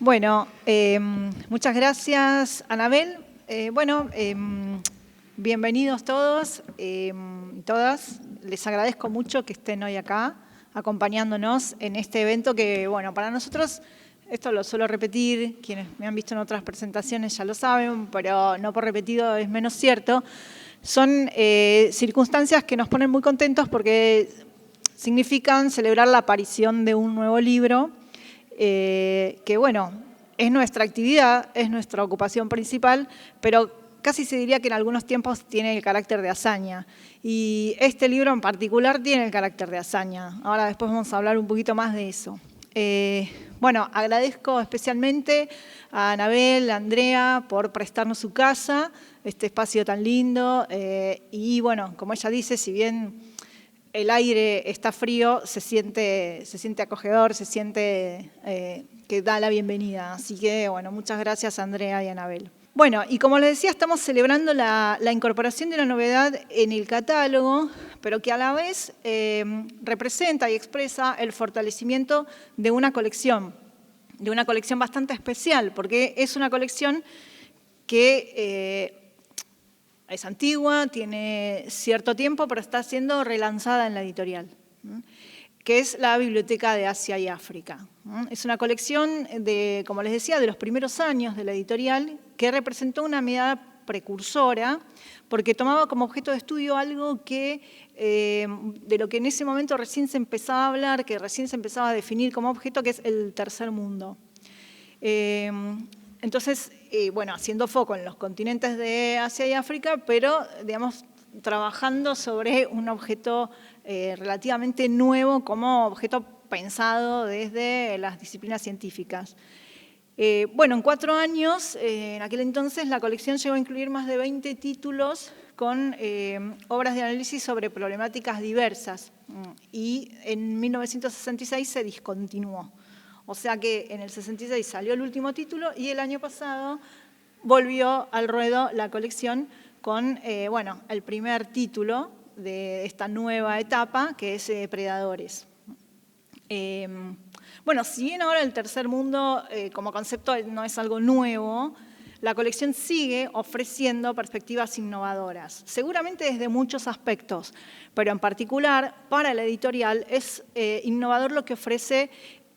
Bueno, muchas gracias, Anabel. Bienvenidos todos y todas. Les agradezco mucho que estén hoy acá acompañándonos en este evento que, bueno, para nosotros, esto lo suelo repetir, quienes me han visto en otras presentaciones ya lo saben, pero no por repetido es menos cierto. Son circunstancias que nos ponen muy contentos porque significan celebrar la aparición de un nuevo libro que, bueno, es nuestra actividad, es nuestra ocupación principal, pero casi se diría que en algunos tiempos tiene el carácter de hazaña. Y este libro en particular tiene el carácter de hazaña. Ahora después vamos a hablar un poquito más de eso. Bueno, agradezco especialmente a Anabel, a Andrea, por prestarnos su casa, este espacio tan lindo. Y bueno, como ella dice, si bien el aire está frío, se siente acogedor, se siente que da la bienvenida. Así que, bueno, muchas gracias a Andrea y a Anabel. Bueno, y como les decía, estamos celebrando la incorporación de una novedad en el catálogo, pero que a la vez representa y expresa el fortalecimiento de una colección bastante especial, porque es una colección que es antigua, tiene cierto tiempo, pero está siendo relanzada en la editorial, que es la Biblioteca de Asia y África. Es una colección, como les decía, de los primeros años de la editorial, que representó una mirada precursora, porque tomaba como objeto de estudio algo que, de lo que en ese momento recién se empezaba a hablar, que recién se empezaba a definir como objeto, que es el tercer mundo. Entonces, bueno, haciendo foco en los continentes de Asia y África, pero, digamos, trabajando sobre un objeto relativamente nuevo como objeto pensado desde las disciplinas científicas. Bueno, en 4 años, en aquel entonces, la colección llegó a incluir más de 20 títulos con obras de análisis sobre problemáticas diversas y en 1966 se discontinuó. O sea que en el 66 salió el último título y el año pasado volvió al ruedo la colección con bueno, el primer título de esta nueva etapa, que es Predadores. Bueno, si bien ahora el tercer mundo como concepto no es algo nuevo, la colección sigue ofreciendo perspectivas innovadoras, seguramente desde muchos aspectos, pero en particular para la editorial es innovador lo que ofrece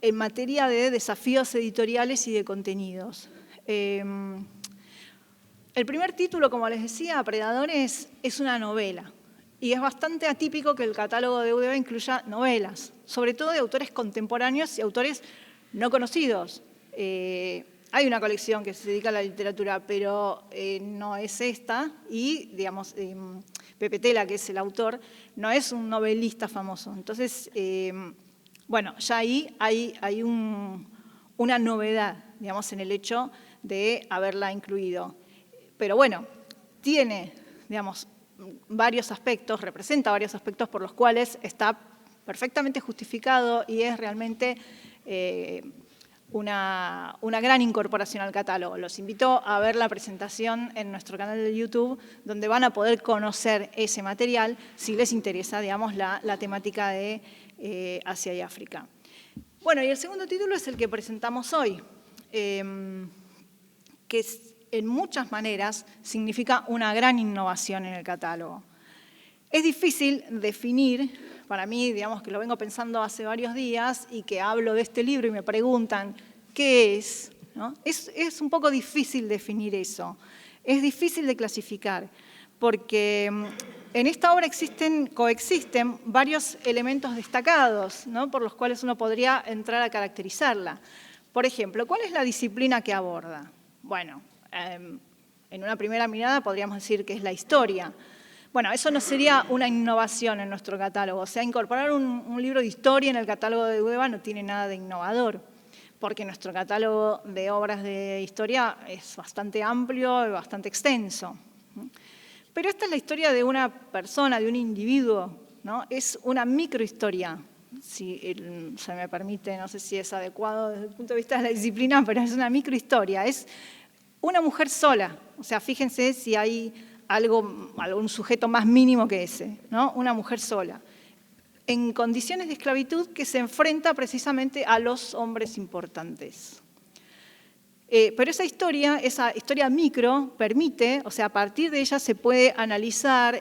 en materia de desafíos editoriales y de contenidos. El primer título, como les decía, Predadores, es una novela. Y es bastante atípico que el catálogo de UDB incluya novelas, sobre todo de autores contemporáneos y autores no conocidos. Hay una colección que se dedica a la literatura, pero no es esta. Y, digamos, Pepe Tela, que es el autor, no es un novelista famoso. Entonces, bueno, ya ahí hay una novedad, digamos, en el hecho de haberla incluido. Pero bueno, tiene, digamos, varios aspectos, representa varios aspectos por los cuales está perfectamente justificado y es realmente una gran incorporación al catálogo. Los invito a ver la presentación en nuestro canal de YouTube, donde van a poder conocer ese material si les interesa, digamos, la temática de Asia y África. Bueno, y el segundo título es el que presentamos hoy, que en muchas maneras significa una gran innovación en el catálogo. Es difícil definir, para mí, digamos que lo vengo pensando hace varios días y que hablo de este libro y me preguntan, ¿qué es? ¿No? Es un poco difícil definir eso, es difícil de clasificar, porque en esta obra coexisten varios elementos destacados, ¿no? Por los cuales uno podría entrar a caracterizarla. Por ejemplo, ¿cuál es la disciplina que aborda? Bueno, en una primera mirada podríamos decir que es la historia. Bueno, eso no sería una innovación en nuestro catálogo. O sea, incorporar un libro de historia en el catálogo de UDEVA no tiene nada de innovador, porque nuestro catálogo de obras de historia es bastante amplio y bastante extenso. Pero esta es la historia de una persona, de un individuo, ¿no? Es una microhistoria, si se me permite, no sé si es adecuado desde el punto de vista de la disciplina, pero es una microhistoria. Es una mujer sola. O sea, fíjense si hay algún sujeto más mínimo que ese, ¿no? Una mujer sola, en condiciones de esclavitud que se enfrenta precisamente a los hombres importantes. Pero esa historia micro permite, o sea, a partir de ella se puede analizar,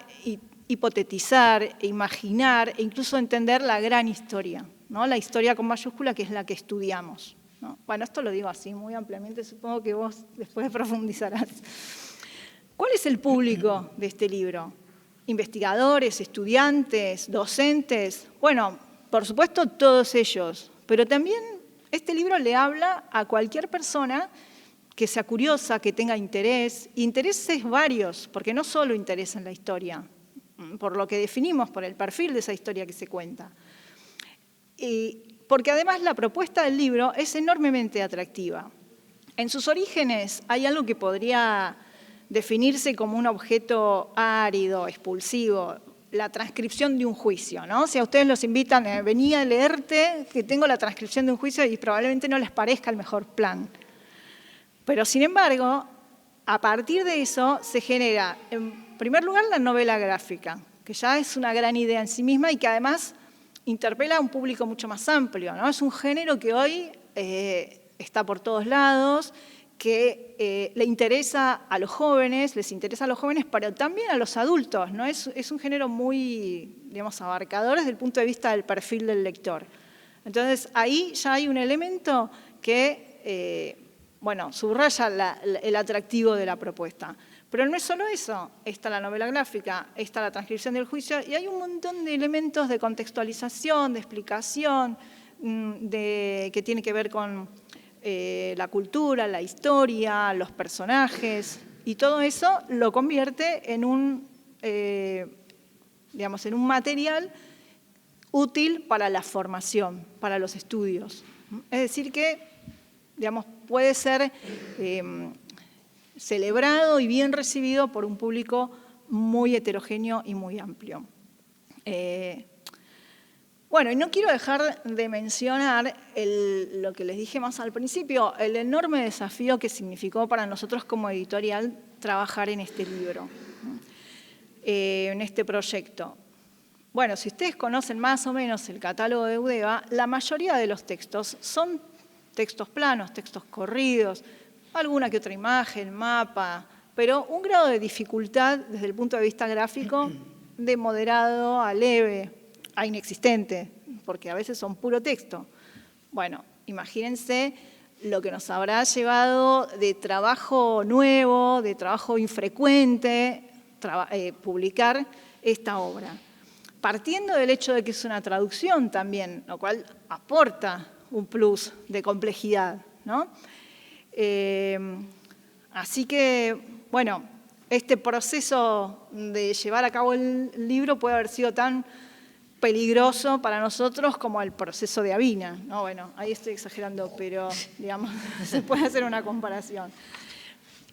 hipotetizar, imaginar e incluso entender la gran historia, ¿no? La historia con mayúscula, que es la que estudiamos, ¿no? Bueno, esto lo digo así muy ampliamente, supongo que vos después profundizarás. ¿Cuál es el público de este libro? ¿Investigadores, estudiantes, docentes? Bueno, por supuesto todos ellos, pero también este libro le habla a cualquier persona que sea curiosa, que tenga interés, intereses varios, porque no solo interés en la historia, por lo que definimos, por el perfil de esa historia que se cuenta. Porque además la propuesta del libro es enormemente atractiva. En sus orígenes hay algo que podría definirse como un objeto árido, expulsivo, la transcripción de un juicio, ¿no? Si a ustedes los invitan, vení a leerte, que tengo la transcripción de un juicio y probablemente no les parezca el mejor plan. Pero sin embargo, a partir de eso se genera, en primer lugar, la novela gráfica, que ya es una gran idea en sí misma y que además interpela a un público mucho más amplio, ¿no? Es un género que hoy está por todos lados, que le interesa a los jóvenes, les interesa a los jóvenes, pero también a los adultos, ¿no? Es un género muy, digamos, abarcador desde el punto de vista del perfil del lector. Entonces, ahí ya hay un elemento que, bueno, subraya el atractivo de la propuesta. Pero no es solo eso, está la novela gráfica, está la transcripción del juicio, y hay un montón de elementos de contextualización, de explicación, que tiene que ver con la cultura, la historia, los personajes, y todo eso lo convierte en un, digamos, en un material útil para la formación, para los estudios. Es decir que, digamos, puede ser celebrado y bien recibido por un público muy heterogéneo y muy amplio. Bueno, y no quiero dejar de mencionar lo que les dije más al principio, el enorme desafío que significó para nosotros como editorial trabajar en este libro, en este proyecto. Bueno, si ustedes conocen más o menos el catálogo de Eudeva, la mayoría de los textos son textos planos, textos corridos, alguna que otra imagen, mapa, pero un grado de dificultad desde el punto de vista gráfico de moderado a leve, a inexistente, porque a veces son puro texto. Bueno, imagínense lo que nos habrá llevado de trabajo nuevo, de trabajo infrecuente, publicar esta obra. Partiendo del hecho de que es una traducción también, lo cual aporta un plus de complejidad, ¿no? Así que, bueno, este proceso de llevar a cabo el libro puede haber sido tan peligroso para nosotros como el proceso de Avina, ¿no? Bueno, ahí estoy exagerando, pero, digamos, se puede hacer una comparación.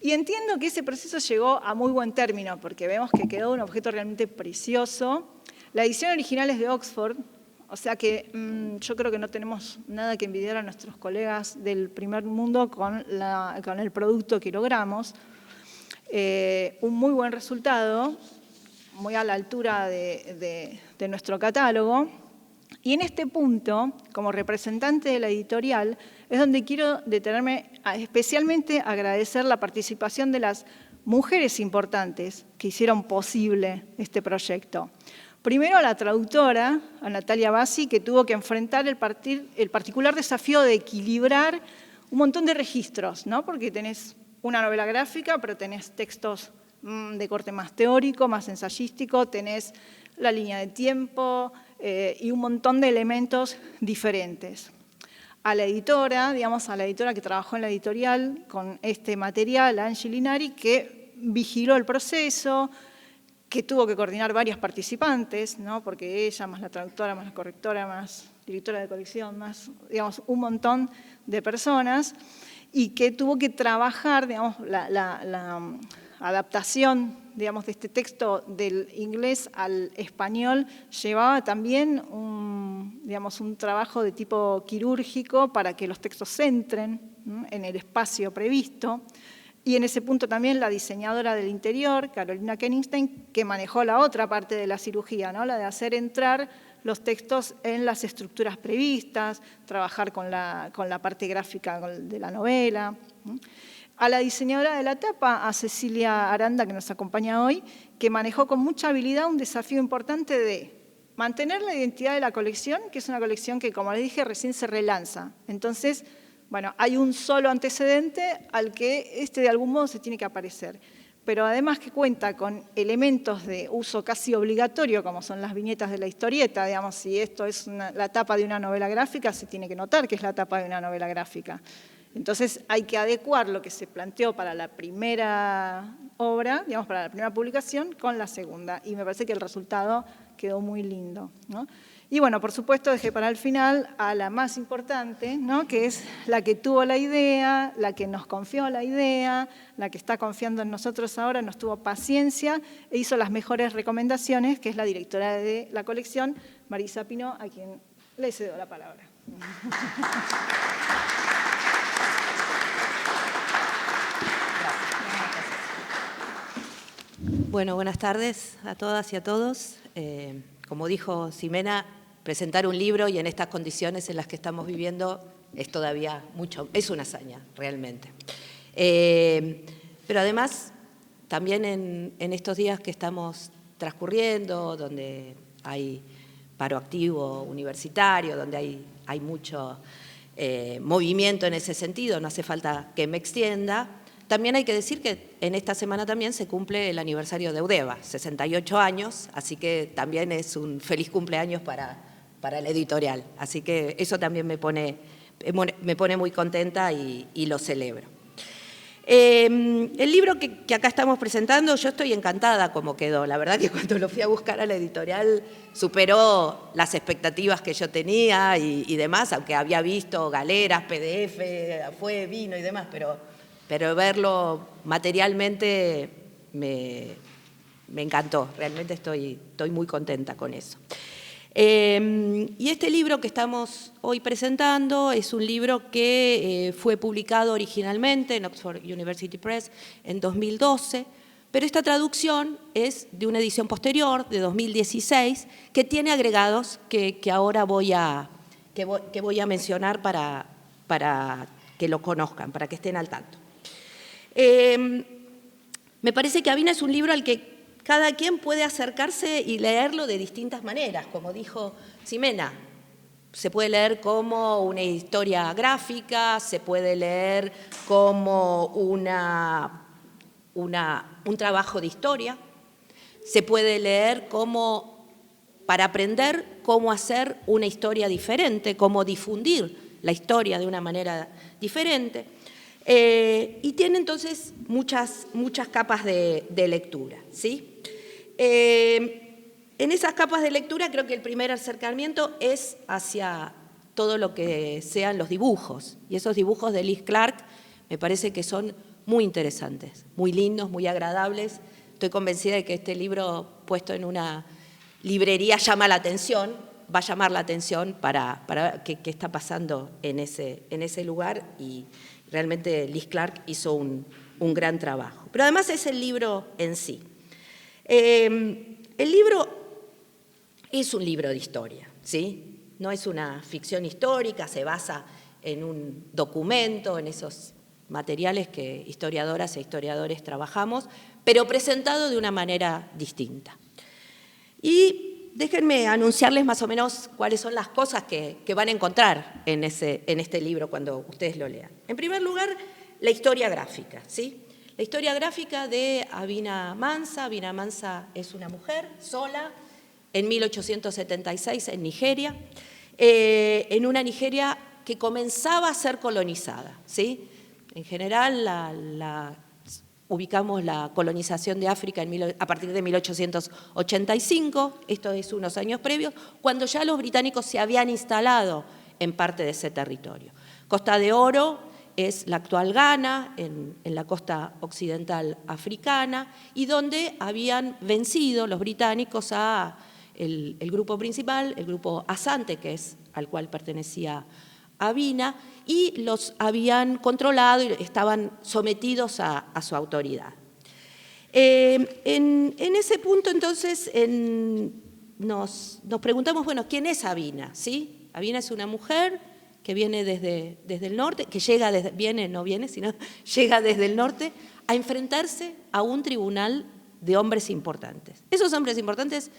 Y entiendo que ese proceso llegó a muy buen término, porque vemos que quedó un objeto realmente precioso. La edición original es de Oxford, o sea que yo creo que no tenemos nada que envidiar a nuestros colegas del primer mundo con el producto que logramos. Un muy buen resultado, muy a la altura de nuestro catálogo. Y en este punto, como representante de la editorial, es donde quiero detenerme a especialmente agradecer la participación de las mujeres importantes que hicieron posible este proyecto. Primero a la traductora, a Natalia Bassi, que tuvo que enfrentar el particular desafío de equilibrar un montón de registros, ¿no? Porque tenés una novela gráfica, pero tenés textos de corte más teórico, más ensayístico, tenés la línea de tiempo y un montón de elementos diferentes. A la editora, digamos, a la editora que trabajó en la editorial con este material, Angie Linari, que vigiló el proceso, que tuvo que coordinar varios participantes, ¿no? Porque ella, más la traductora, más la correctora, más directora de colección, más, digamos, un montón de personas, y que tuvo que trabajar, digamos, la adaptación, digamos, de este texto del inglés al español llevaba también digamos, un trabajo de tipo quirúrgico para que los textos se entren en el espacio previsto. Y en ese punto también la diseñadora del interior, Carolina Kenningstein, que manejó la otra parte de la cirugía, ¿no? La de hacer entrar los textos en las estructuras previstas, trabajar con la parte gráfica de la novela. A la diseñadora de la tapa, a Cecilia Aranda, que nos acompaña hoy, que manejó con mucha habilidad un desafío importante de mantener la identidad de la colección, que es una colección que, como les dije, recién se relanza. Entonces, bueno, hay un solo antecedente al que de algún modo se tiene que aparecer. Pero además que cuenta con elementos de uso casi obligatorio, como son las viñetas de la historieta, digamos, si esto es la tapa de una novela gráfica, se tiene que notar que es la tapa de una novela gráfica. Entonces hay que adecuar lo que se planteó para la primera obra, digamos, para la primera publicación, con la segunda. Y me parece que el resultado quedó muy lindo, ¿no? Y bueno, por supuesto, dejé para el final a la más importante, ¿no? Que es la que tuvo la idea, la que nos confió la idea, la que está confiando en nosotros ahora, nos tuvo paciencia e hizo las mejores recomendaciones, que es la directora de la colección, Marisa Pino, a quien le cedo la palabra. Bueno, buenas tardes a todas y a todos. Como dijo Ximena, presentar un libro y en estas condiciones en las que estamos viviendo es todavía es una hazaña, realmente. Pero además, también en estos días que estamos transcurriendo, donde hay paro activo universitario, donde hay mucho movimiento en ese sentido, no hace falta que me extienda. También hay que decir que en esta semana también se cumple el aniversario de Eudeva, 68 años, así que también es un feliz cumpleaños para la editorial. Así que eso también me pone muy contenta y lo celebro. El libro que acá estamos presentando, yo estoy encantada como quedó. La verdad que cuando lo fui a buscar a la editorial superó las expectativas que yo tenía y demás, aunque había visto galeras, PDF, vino y demás, pero verlo materialmente me encantó. Realmente estoy muy contenta con eso. Y este libro que estamos hoy presentando es un libro que fue publicado originalmente en Oxford University Press en 2012, pero esta traducción es de una edición posterior, de 2016, que tiene agregados que ahora voy a mencionar para que lo conozcan, para que estén al tanto. Me parece que Avina es un libro al que cada quien puede acercarse y leerlo de distintas maneras. Como dijo Ximena, se puede leer como una historia gráfica, se puede leer como un trabajo de historia, se puede leer como para aprender cómo hacer una historia diferente, cómo difundir la historia de una manera diferente. Y tiene entonces muchas capas de lectura, ¿sí? En esas capas de lectura creo que el primer acercamiento es hacia todo lo que sean los dibujos. Y esos dibujos de Liz Clark me parece que son muy interesantes, muy lindos, muy agradables. Estoy convencida de que este libro puesto en una librería llama la atención, va a llamar la atención para ver qué está pasando en ese lugar, y realmente Liz Clark hizo un gran trabajo. Pero además es el libro en sí. El libro es un libro de historia, ¿sí? No es una ficción histórica, se basa en un documento, en esos materiales que historiadoras e historiadores trabajamos, pero presentado de una manera distinta. Y déjenme anunciarles más o menos cuáles son las cosas que van a encontrar en este libro cuando ustedes lo lean. En primer lugar, la historia gráfica, ¿sí? La historia gráfica de Avina Mansa. Avina Mansa es una mujer sola en 1876 en Nigeria, en una Nigeria que comenzaba a ser colonizada, ¿sí? En general, ubicamos la colonización de África a partir de 1885, esto es unos años previos, cuando ya los británicos se habían instalado en parte de ese territorio. Costa de Oro es la actual Ghana, en la costa occidental africana, y donde habían vencido los británicos a el grupo principal, el grupo Asante, que es al cual pertenecía Avina, y los habían controlado y estaban sometidos a su autoridad. En ese punto, entonces, en nos preguntamos, bueno, ¿quién es Avina? ¿Sí? Avina es una mujer que viene desde el norte, que llega llega desde el norte a enfrentarse a un tribunal de hombres importantes. Esos hombres importantes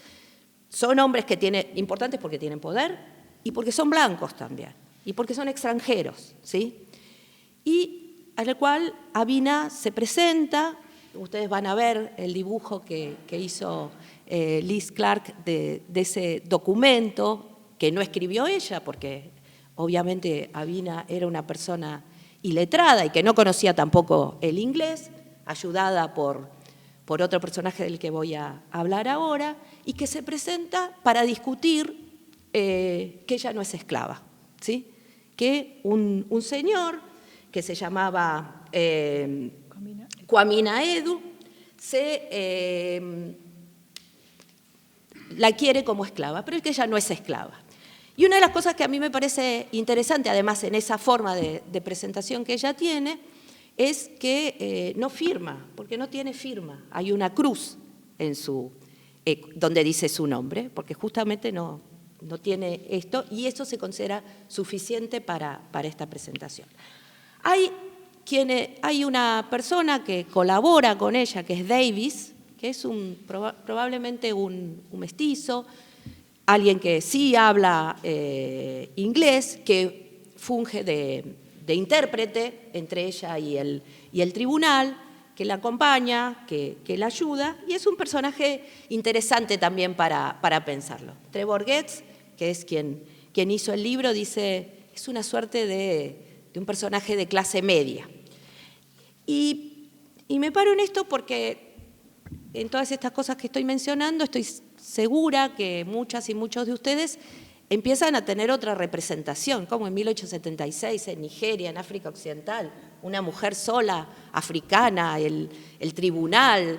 son hombres importantes porque tienen poder y porque son blancos también, y porque son extranjeros, ¿sí? Y al cual Avina se presenta. Ustedes van a ver el dibujo que hizo Liz Clark de ese documento, que no escribió ella, porque obviamente Avina era una persona iletrada y que no conocía tampoco el inglés, ayudada por otro personaje del que voy a hablar ahora, y que se presenta para discutir que ella no es esclava, ¿sí? Que un señor que se llamaba Kwamina Edu la quiere como esclava, pero es que ella no es esclava. Y una de las cosas que a mí me parece interesante, además en esa forma de presentación que ella tiene, es que no firma, porque no tiene firma. Hay una cruz en donde dice su nombre, porque justamente no tiene esto, y eso se considera suficiente para esta presentación. Hay una persona que colabora con ella, que es Davis, que es probablemente un mestizo, alguien que sí habla inglés, que funge de intérprete entre ella y el tribunal, que la acompaña, que la ayuda, y es un personaje interesante también para pensarlo. Trevor Getz, que es quien hizo el libro, dice, es una suerte de un personaje de clase media. Y me paro en esto porque en todas estas cosas que estoy mencionando, estoy segura que muchas y muchos de ustedes empiezan a tener otra representación, como en 1876 en Nigeria, en África Occidental, una mujer sola, africana, el tribunal,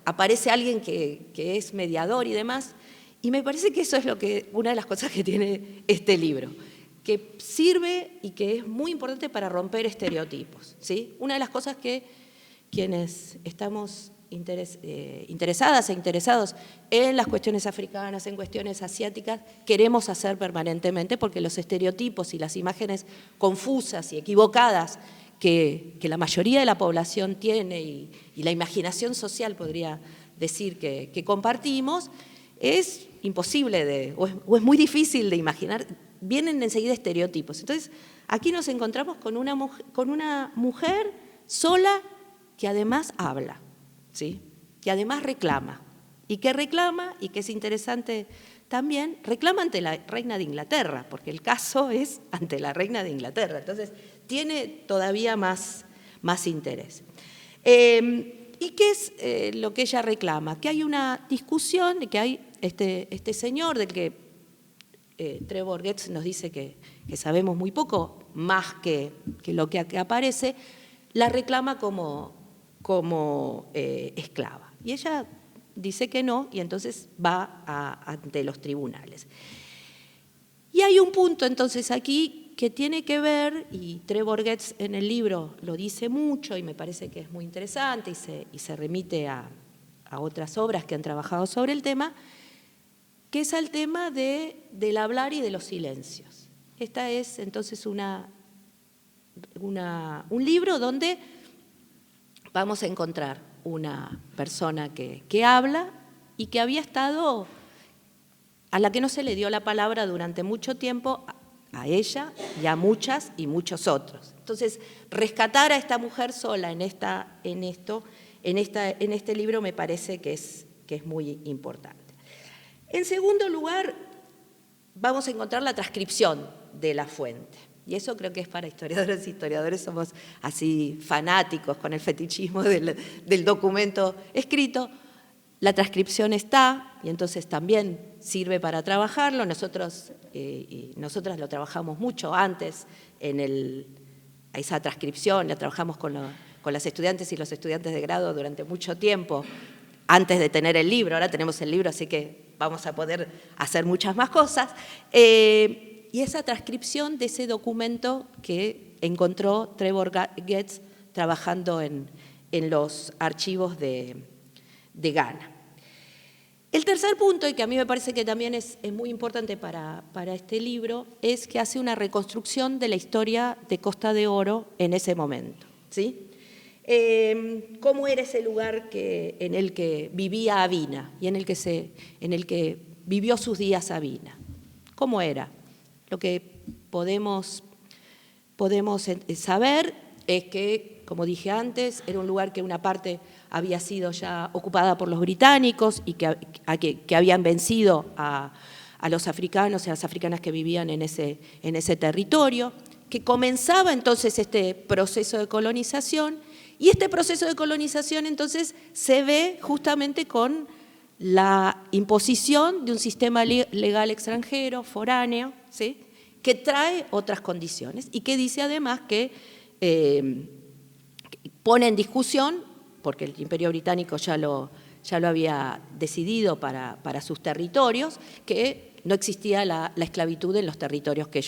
aparece alguien que es mediador y demás, y me parece que eso es una de las cosas que tiene este libro, que sirve y que es muy importante para romper estereotipos, ¿sí? Una de las cosas que quienes estamos interesadas e interesados en las cuestiones africanas, en cuestiones asiáticas, queremos hacer permanentemente, porque los estereotipos y las imágenes confusas y equivocadas que la mayoría de la población tiene y la imaginación social, podría decir, que compartimos, es imposible o es muy difícil de imaginar, vienen enseguida estereotipos. Entonces, aquí nos encontramos con una mujer sola que además habla, ¿sí? Que además reclama, y que es interesante también, reclama ante la reina de Inglaterra, porque el caso es ante la reina de Inglaterra, entonces tiene todavía más interés. ¿Y qué es lo que ella reclama? Que hay una discusión, que hay este señor del que Trevor Getz nos dice que sabemos muy poco, más que lo que aparece, la reclama como esclava. Y ella dice que no, y entonces va ante los tribunales. Y hay un punto entonces aquí que tiene que ver, y Trevor Getz en el libro lo dice mucho, y me parece que es muy interesante, y se remite a otras obras que han trabajado sobre el tema, que es el tema del hablar y de los silencios. Esta es entonces un libro donde vamos a encontrar una persona que habla y que había estado, a la que no se le dio la palabra durante mucho tiempo, a ella y a muchas y muchos otros. Entonces, rescatar a esta mujer sola en este libro me parece que es muy importante. En segundo lugar, vamos a encontrar la transcripción de la fuente. Y eso creo que es para historiadores somos así fanáticos con el fetichismo del documento escrito. La transcripción está, y entonces también sirve para trabajarlo. Nosotras lo trabajamos mucho antes esa transcripción, la trabajamos con las estudiantes y los estudiantes de grado durante mucho tiempo, antes de tener el libro. Ahora tenemos el libro, así que vamos a poder hacer muchas más cosas. Y esa transcripción de ese documento que encontró Trevor Getz trabajando en los archivos de Ghana. El tercer punto, y que a mí me parece que también es muy importante para este libro, es que hace una reconstrucción de la historia de Costa de Oro en ese momento, ¿sí? ¿Cómo era ese lugar en el que vivía Avina y en el que vivió sus días Avina? ¿Cómo era? Lo que podemos saber es que, como dije antes, era un lugar que una parte había sido ya ocupada por los británicos y que habían vencido a los africanos y a las africanas que vivían en ese territorio, que comenzaba entonces este proceso de colonización, y este proceso de colonización entonces se ve justamente con la imposición de un sistema legal extranjero, foráneo, ¿sí?, que trae otras condiciones y que dice además que pone en discusión, porque el Imperio Británico ya lo había decidido para sus territorios, que no existía la esclavitud en los territorios que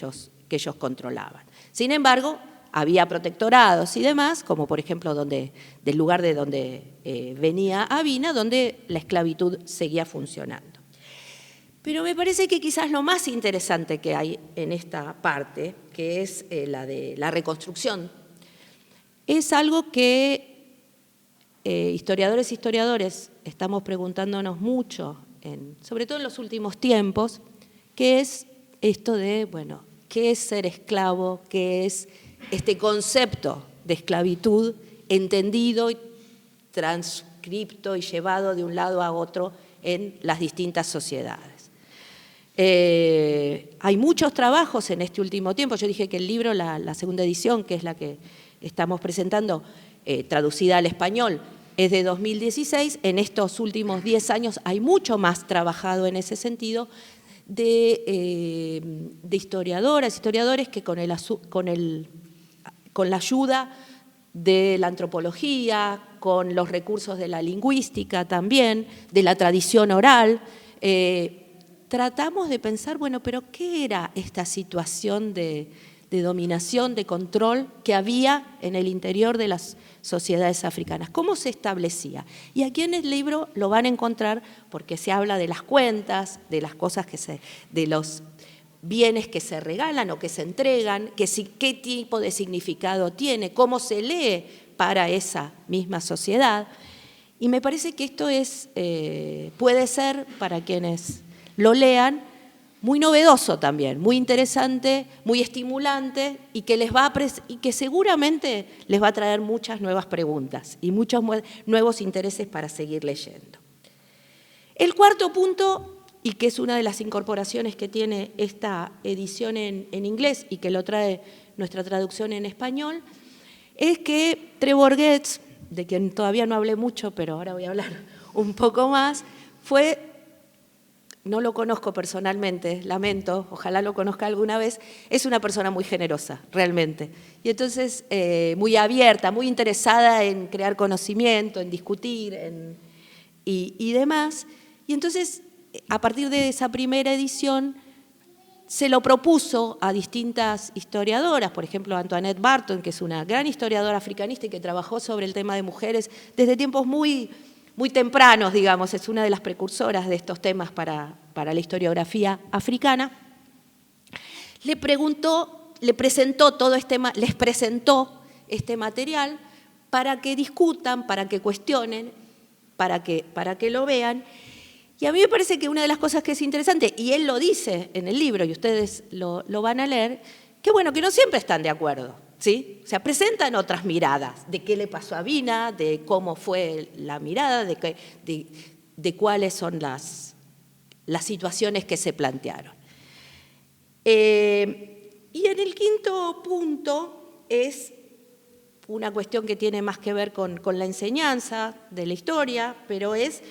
ellos controlaban. Sin embargo, había protectorados y demás, como por ejemplo del lugar de donde venía Avina, donde la esclavitud seguía funcionando. Pero me parece que quizás lo más interesante que hay en esta parte, que es la de la reconstrucción, es algo que historiadores estamos preguntándonos mucho, sobre todo en los últimos tiempos, que es esto de, bueno, ¿qué es ser esclavo? ¿Qué es este concepto de esclavitud entendido y transcripto y llevado de un lado a otro en las distintas sociedades? Hay muchos trabajos en este último tiempo. Yo dije que el libro, la segunda edición, que es la que estamos presentando, traducida al español, es de 2016. En estos últimos 10 años hay mucho más trabajado en ese sentido de historiadores que con la ayuda de la antropología, con los recursos de la lingüística también, de la tradición oral, tratamos de pensar, bueno, pero ¿qué era esta situación de dominación, de control que había en el interior de las sociedades africanas? ¿Cómo se establecía? Y aquí en el libro lo van a encontrar porque se habla de las cuentas, de las cosas de los bienes que se regalan o que se entregan, qué tipo de significado tiene, cómo se lee para esa misma sociedad. Y me parece que esto puede ser, para quienes lo lean, muy novedoso también, muy interesante, muy estimulante y que seguramente les va a traer muchas nuevas preguntas y muchos nuevos intereses para seguir leyendo. El cuarto punto, y que es una de las incorporaciones que tiene esta edición en inglés y que lo trae nuestra traducción en español, es que Trevor Getz, de quien todavía no hablé mucho, pero ahora voy a hablar un poco más, no lo conozco personalmente, lamento, ojalá lo conozca alguna vez, es una persona muy generosa, realmente. Y entonces muy abierta, muy interesada en crear conocimiento, en discutir y demás. Y entonces, a partir de esa primera edición, se lo propuso a distintas historiadoras, por ejemplo, a Antoinette Barton, que es una gran historiadora africanista y que trabajó sobre el tema de mujeres desde tiempos muy tempranos, digamos, es una de las precursoras de estos temas para la historiografía africana. Les presentó este material para que discutan, para que cuestionen, para que lo vean. Y a mí me parece que una de las cosas que es interesante, y él lo dice en el libro, y ustedes lo van a leer, que bueno, que no siempre están de acuerdo, ¿sí? O sea, presentan otras miradas de qué le pasó a Avina, de cómo fue la mirada, de cuáles son las situaciones que se plantearon. Y en el quinto punto es una cuestión que tiene más que ver con la enseñanza de la historia, pero es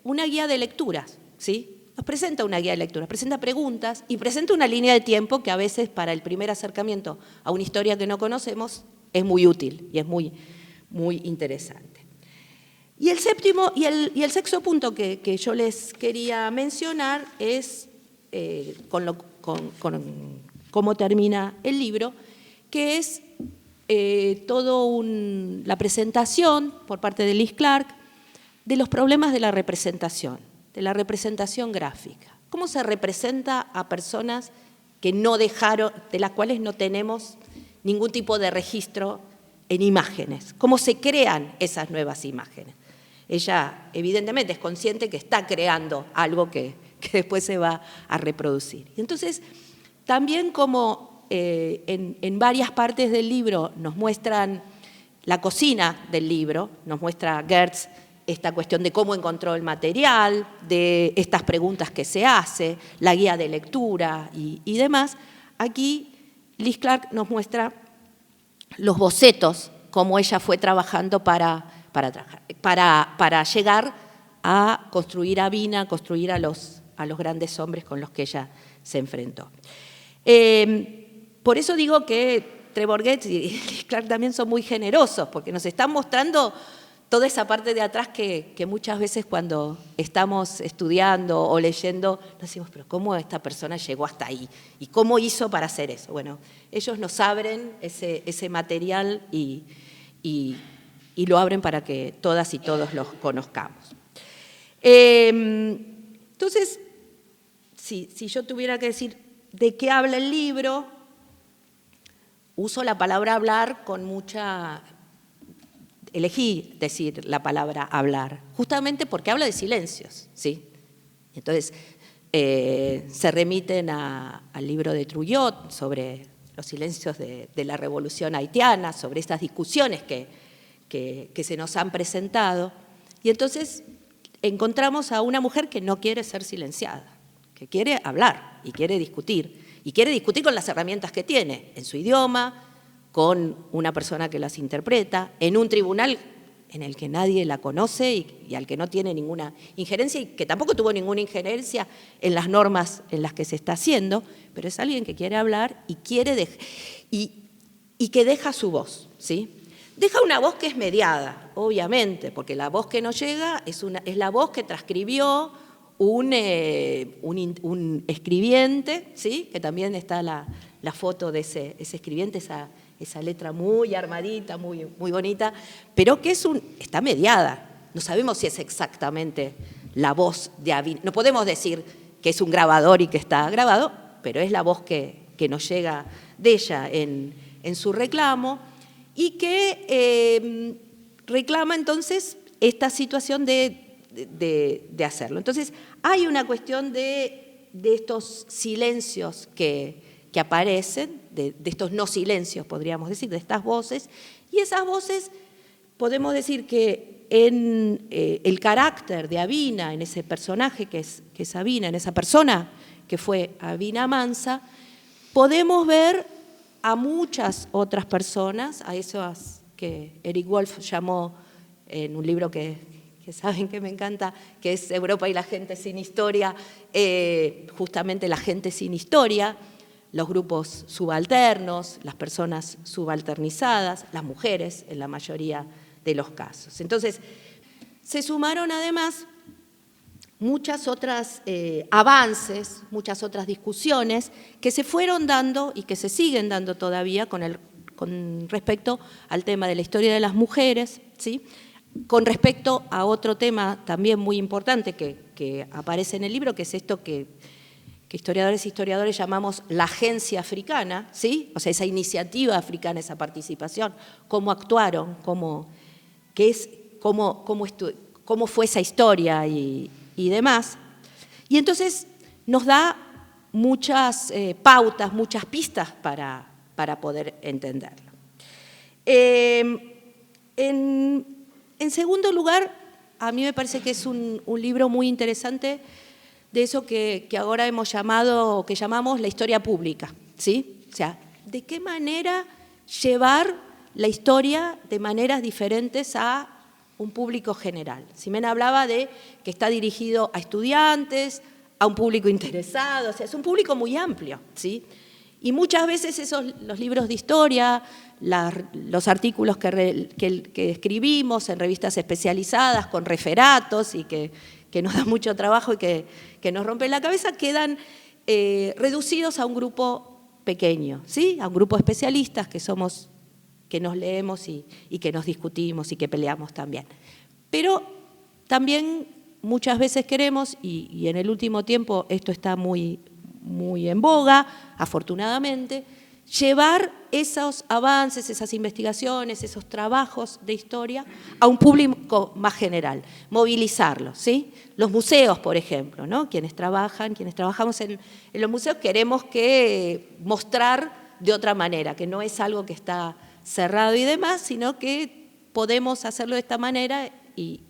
una guía de lecturas, ¿sí? Nos presenta una guía de lecturas, presenta preguntas y presenta una línea de tiempo que a veces para el primer acercamiento a una historia que no conocemos es muy útil y es muy interesante. Y el séptimo y el sexto punto que yo les quería mencionar es cómo termina el libro, que es la presentación por parte de Liz Clark de los problemas de la representación, de la representación gráfica. ¿Cómo se representa a personas que no dejaron, de las cuales no tenemos ningún tipo de registro en imágenes? ¿Cómo se crean esas nuevas imágenes? Ella evidentemente es consciente que está creando algo que después se va a reproducir. Y entonces, también como en varias partes del libro nos muestran la cocina del libro, nos muestra Geertz esta cuestión de cómo encontró el material, de estas preguntas que se hace, la guía de lectura y demás. Aquí Liz Clark nos muestra los bocetos, cómo ella fue trabajando para llegar a construir a Vina, construir a los grandes hombres con los que ella se enfrentó. Por eso digo que Trevor Geertz y Liz Clark también son muy generosos, porque nos están mostrando toda esa parte de atrás que muchas veces cuando estamos estudiando o leyendo, nos decimos, pero ¿cómo esta persona llegó hasta ahí? ¿Y cómo hizo para hacer eso? Bueno, ellos nos abren ese material y lo abren para que todas y todos los conozcamos. Entonces, si yo tuviera que decir de qué habla el libro, uso la palabra hablar con mucha... Elegí decir la palabra hablar, justamente porque habla de silencios, ¿sí? Entonces, se remiten al libro de Trujillo sobre los silencios de la revolución haitiana, sobre estas discusiones que se nos han presentado. Y entonces encontramos a una mujer que no quiere ser silenciada, que quiere hablar y quiere discutir con las herramientas que tiene, en su idioma, con una persona que las interpreta, en un tribunal en el que nadie la conoce y al que no tiene ninguna injerencia y que tampoco tuvo ninguna injerencia en las normas en las que se está haciendo, pero es alguien que quiere hablar y que deja su voz, ¿sí? Deja una voz que es mediada, obviamente, porque la voz que nos llega es la voz que transcribió un escribiente, ¿sí? Que también está la foto de ese escribiente, esa letra muy armadita, muy bonita, pero que está mediada. No sabemos si es exactamente la voz de Avina. No podemos decir que es un grabador y que está grabado, pero es la voz que nos llega de ella en su reclamo y que reclama entonces esta situación de hacerlo. Entonces, hay una cuestión de estos silencios que aparecen, de estos no silencios, podríamos decir, de estas voces, y esas voces, podemos decir que en el carácter de Avina, en ese personaje que es Avina, en esa persona que fue Avina Mansa, podemos ver a muchas otras personas, a esas que Eric Wolf llamó en un libro que saben que me encanta, que es Europa y la gente sin historia, justamente la gente sin historia, los grupos subalternos, las personas subalternizadas, las mujeres en la mayoría de los casos. Entonces, se sumaron además muchas otras avances, muchas otras discusiones que se fueron dando y que se siguen dando todavía con respecto al tema de la historia de las mujeres, ¿sí? Con respecto a otro tema también muy importante que aparece en el libro, que es esto que historiadores e historiadores llamamos la agencia africana, ¿sí? O sea, esa iniciativa africana, esa participación, cómo actuaron, cómo fue esa historia y demás. Y entonces nos da muchas pautas, muchas pistas para poder entenderlo. En segundo lugar, a mí me parece que es un libro muy interesante de eso que ahora que llamamos la historia pública, ¿sí? O sea, ¿de qué manera llevar la historia de maneras diferentes a un público general? Ximena hablaba de que está dirigido a estudiantes, a un público interesado, o sea, es un público muy amplio, ¿sí? Y muchas veces los libros de historia, los artículos que escribimos en revistas especializadas con referatos y que nos da mucho trabajo y que nos rompen la cabeza, quedan reducidos a un grupo pequeño, ¿sí? A un grupo de especialistas que nos leemos y que nos discutimos y que peleamos también. Pero también muchas veces queremos, y en el último tiempo esto está muy en boga, afortunadamente, llevar esos avances, esas investigaciones, esos trabajos de historia a un público más general, movilizarlos, ¿sí? Los museos, por ejemplo, ¿no? Quienes trabajamos en los museos queremos mostrar de otra manera, que no es algo que está cerrado y demás, sino que podemos hacerlo de esta manera y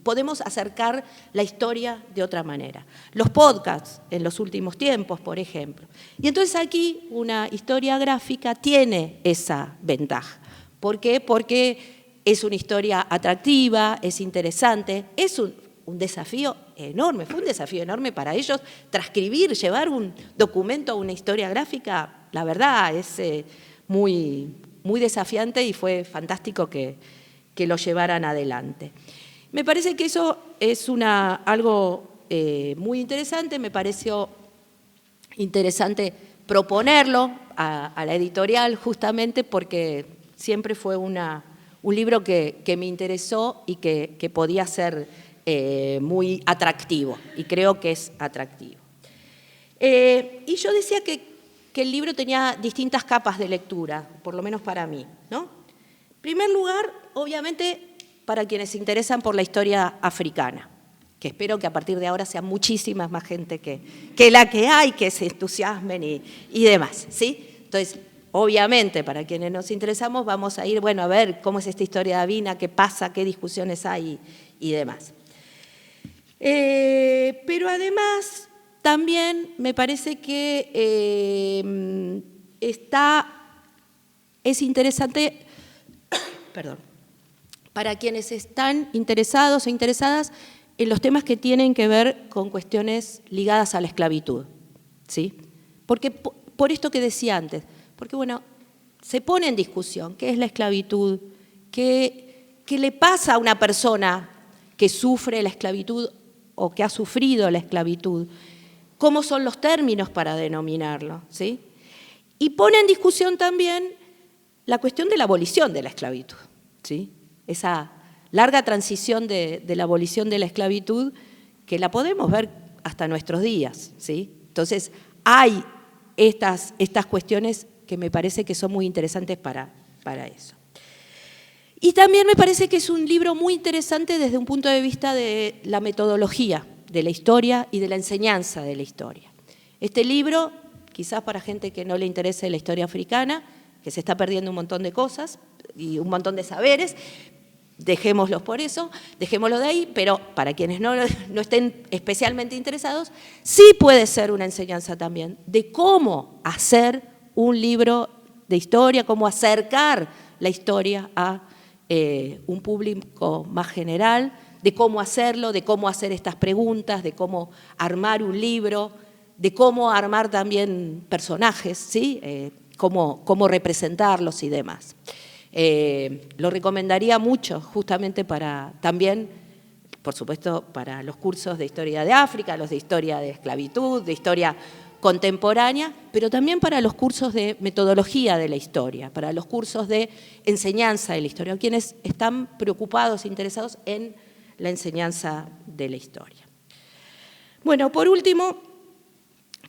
podemos acercar la historia de otra manera. Los podcasts en los últimos tiempos, por ejemplo. Y entonces aquí una historia gráfica tiene esa ventaja. ¿Por qué? Porque es una historia atractiva, es interesante, es un desafío enorme, fue un desafío enorme para ellos transcribir, llevar un documento a una historia gráfica, la verdad es muy desafiante y fue fantástico que lo llevaran adelante. Me parece que eso es algo muy interesante, me pareció interesante proponerlo a la editorial justamente porque siempre fue un libro que me interesó y que podía ser muy atractivo, y creo que es atractivo. Y yo decía que el libro tenía distintas capas de lectura, por lo menos para mí, ¿no? En primer lugar, obviamente, para quienes se interesan por la historia africana, que espero que a partir de ahora sea muchísima más gente que la que hay, que se entusiasmen y demás, ¿sí? Entonces, obviamente, para quienes nos interesamos, vamos a ir, bueno, a ver cómo es esta historia de Avina, qué pasa, qué discusiones hay y demás. Pero además, también me parece que es interesante, perdón, para quienes están interesados o interesadas en los temas que tienen que ver con cuestiones ligadas a la esclavitud, ¿sí? Porque por esto que decía antes, porque bueno, se pone en discusión qué es la esclavitud, qué le pasa a una persona que sufre la esclavitud o que ha sufrido la esclavitud, cómo son los términos para denominarlo, ¿sí? Y pone en discusión también la cuestión de la abolición de la esclavitud, ¿sí? Esa larga transición de la abolición de la esclavitud que la podemos ver hasta nuestros días, ¿sí? Entonces, hay estas cuestiones que me parece que son muy interesantes para eso. Y también me parece que es un libro muy interesante desde un punto de vista de la metodología de la historia y de la enseñanza de la historia. Este libro, quizás para gente que no le interese la historia africana, que se está perdiendo un montón de cosas y un montón de saberes, dejémoslos por eso, dejémoslo de ahí, pero para quienes no estén especialmente interesados, sí puede ser una enseñanza también de cómo hacer un libro de historia, cómo acercar la historia a un público más general, de cómo hacerlo, de cómo hacer estas preguntas, de cómo armar un libro, de cómo armar también personajes, ¿sí? Cómo representarlos y demás. Lo recomendaría mucho justamente para también, por supuesto, para los cursos de historia de África, los de historia de esclavitud, de historia contemporánea, pero también para los cursos de metodología de la historia, para los cursos de enseñanza de la historia, quienes están preocupados, interesados en la enseñanza de la historia. Bueno, por último,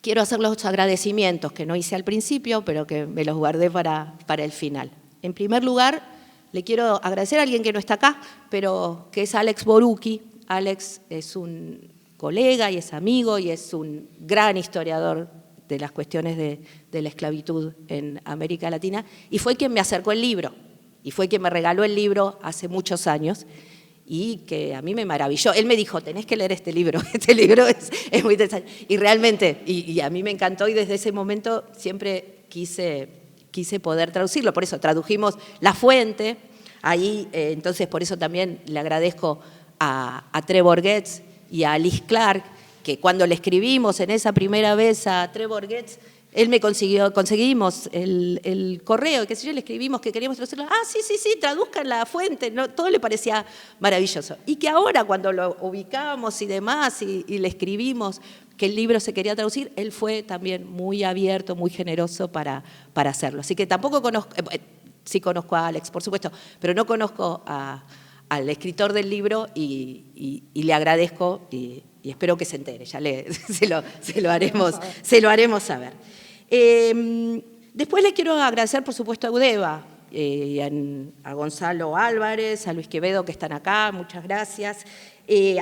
quiero hacer los agradecimientos que no hice al principio, pero que me los guardé para el final. En primer lugar, le quiero agradecer a alguien que no está acá, pero que es Alex Borucki. Alex es un colega y es amigo y es un gran historiador de las cuestiones de la esclavitud en América Latina y fue quien me acercó el libro y fue quien me regaló el libro hace muchos años y que a mí me maravilló. Él me dijo, tenés que leer este libro es muy interesante. Y realmente, y a mí me encantó y desde ese momento siempre quise poder traducirlo, por eso tradujimos La Fuente, ahí entonces por eso también le agradezco a Trevor Getz y a Liz Clark, que cuando le escribimos en esa primera vez a Trevor Getz, él me conseguimos el correo, qué sé yo, le escribimos que queríamos traducirlo. Sí, traduzcan La Fuente, ¿no? Todo le parecía maravilloso. Y que ahora cuando lo ubicamos y demás y le escribimos que el libro se quería traducir, él fue también muy abierto, muy generoso para hacerlo. Así que tampoco conozco, sí conozco a Alex, por supuesto, pero no conozco a al escritor del libro y le agradezco y espero que se entere, ya se lo haremos saber. Después le quiero agradecer, por supuesto, a Eudeva, a Gonzalo Álvarez, a Luis Quevedo, que están acá, muchas gracias,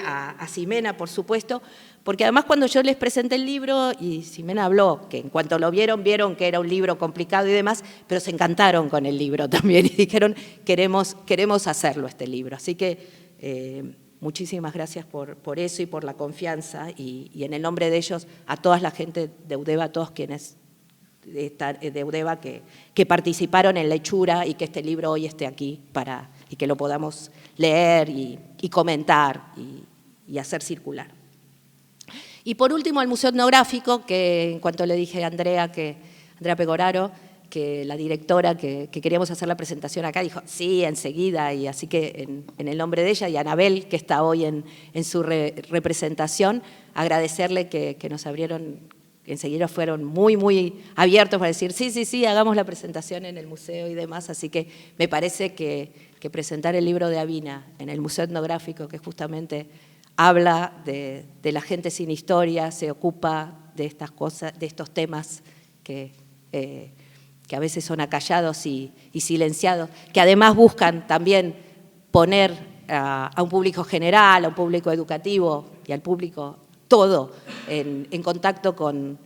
a Ximena, por supuesto, porque además cuando yo les presenté el libro, y Ximena habló, que en cuanto lo vieron que era un libro complicado y demás, pero se encantaron con el libro también y dijeron, queremos hacerlo este libro. Así que muchísimas gracias por eso y por la confianza, y en el nombre de ellos, a toda la gente de Eudeva, a todos quienes de Eudeva que participaron en la hechura y que este libro hoy esté aquí y que lo podamos leer y comentar y hacer circular. Y por último, al Museo Etnográfico, que en cuanto le dije a Andrea Pegoraro, que la directora, que queríamos hacer la presentación acá, dijo, sí, enseguida, y así que en el nombre de ella y a Anabel, que está hoy en su representación, agradecerle que nos abrieron, enseguida fueron muy abiertos para decir, sí, hagamos la presentación en el museo y demás, así que me parece que presentar el libro de Avina en el Museo Etnográfico, que justamente habla de la gente sin historia, se ocupa de estas cosas, de estos temas que a veces son acallados y silenciados, que además buscan también poner a un público general, a un público educativo y al público todo en contacto con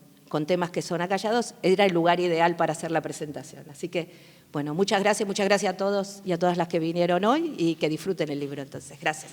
temas que son acallados, era el lugar ideal para hacer la presentación. Así que, bueno, muchas gracias a todos y a todas las que vinieron hoy y que disfruten el libro entonces. Gracias.